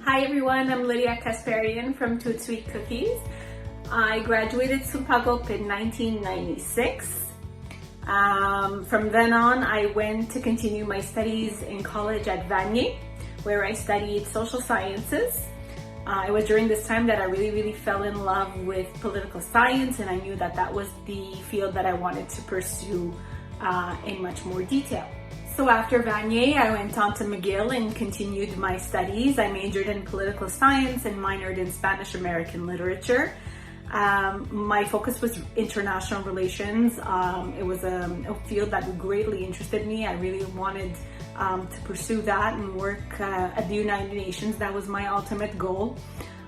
Hi everyone, I'm Lydia Kasparian from Toot Sweet Cookies. I graduated Sourp Hagop in 1996. From then on, I went to continue my studies in college at Vanier, where I studied social sciences. It was during this time that I really fell in love with political science, and I knew that that was the field that I wanted to pursue in much more detail. So after Vanier, I went on to McGill and continued my studies. I majored in political science and minored in Spanish American literature. My focus was international relations. It was a field that greatly interested me. I really wanted to pursue that and work at the United Nations. That was my ultimate goal.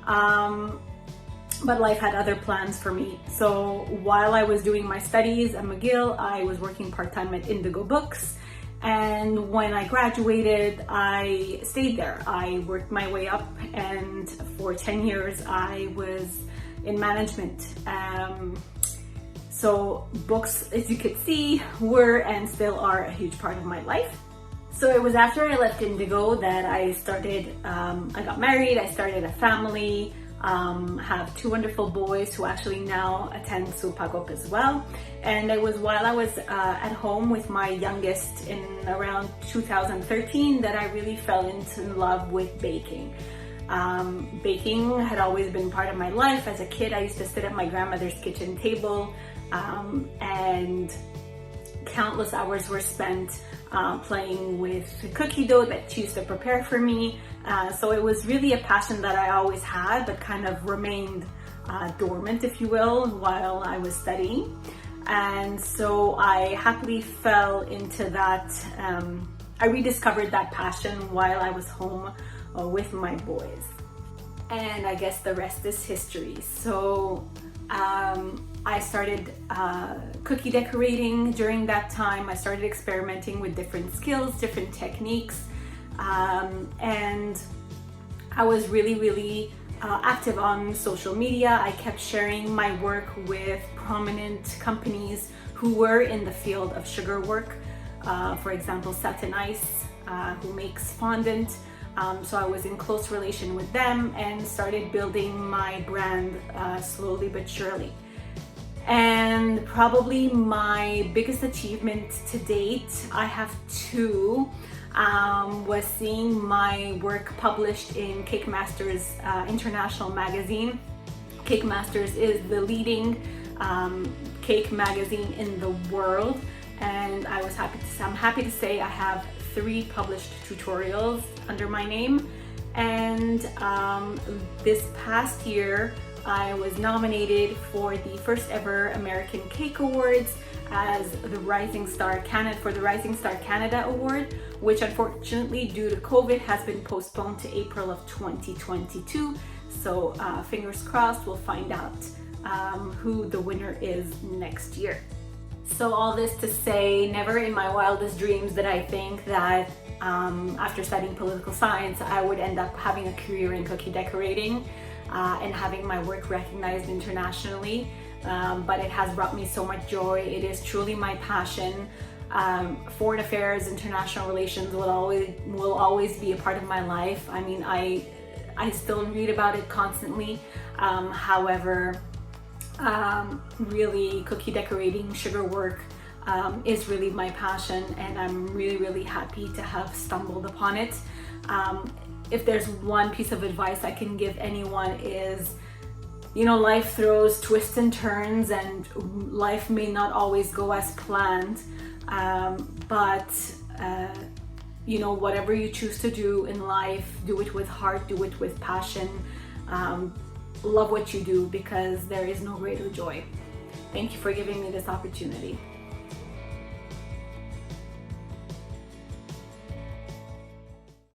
But life had other plans for me. So while I was doing my studies at McGill, I was working part-time at Indigo Books. And when I graduated, I stayed there. I worked my way up, and for 10 years I was in management. So books, as you could see, were and still are a huge part of my life. So it was after I left Indigo that I started, I got married, I started a family, have two wonderful boys who actually now attend Sourp Hagop as well. And it was while I was at home with my youngest in around 2013 that I really fell into love with baking. Baking had always been part of my life. As a kid, I used to sit at my grandmother's kitchen table and countless hours were spent playing with cookie dough that she used to prepare for me. So it was really a passion that I always had, but kind of remained dormant, if you will, while I was studying. And so I happily fell into that. I rediscovered that passion while I was home with my boys. And I guess the rest is history. So I started cookie decorating during that time. I started experimenting with different skills, different techniques, and I was really active on social media. I kept sharing my work with prominent companies who were in the field of sugar work. For example, Satin Ice, who makes fondant. So I was in close relation with them and started building my brand slowly but surely. And probably my biggest achievement to date, I have two, was seeing my work published in Cake Masters International magazine. Cake Masters is the leading cake magazine in the world, and I'm happy to say I have 3 published tutorials under my name. And this past year I was nominated for the first ever American Cake Awards as the Rising Star Canada Award, which unfortunately due to COVID has been postponed to April of 2022. So fingers crossed, we'll find out who the winner is next year. So all this to say, never in my wildest dreams did I think that after studying political science, I would end up having a career in cookie decorating and having my work recognized internationally. But it has brought me so much joy. It is truly my passion. Foreign affairs, international relations will always be a part of my life. I mean, I still read about it constantly. However, really cookie decorating, sugar work is really my passion, and I'm really happy to have stumbled upon it. If there's one piece of advice I can give anyone is, you know, life throws twists and turns, and life may not always go as planned, but you know, whatever you choose to do in life, do it with heart, do it with passion. Love what you do, because there is no greater joy. Thank you for giving me this opportunity.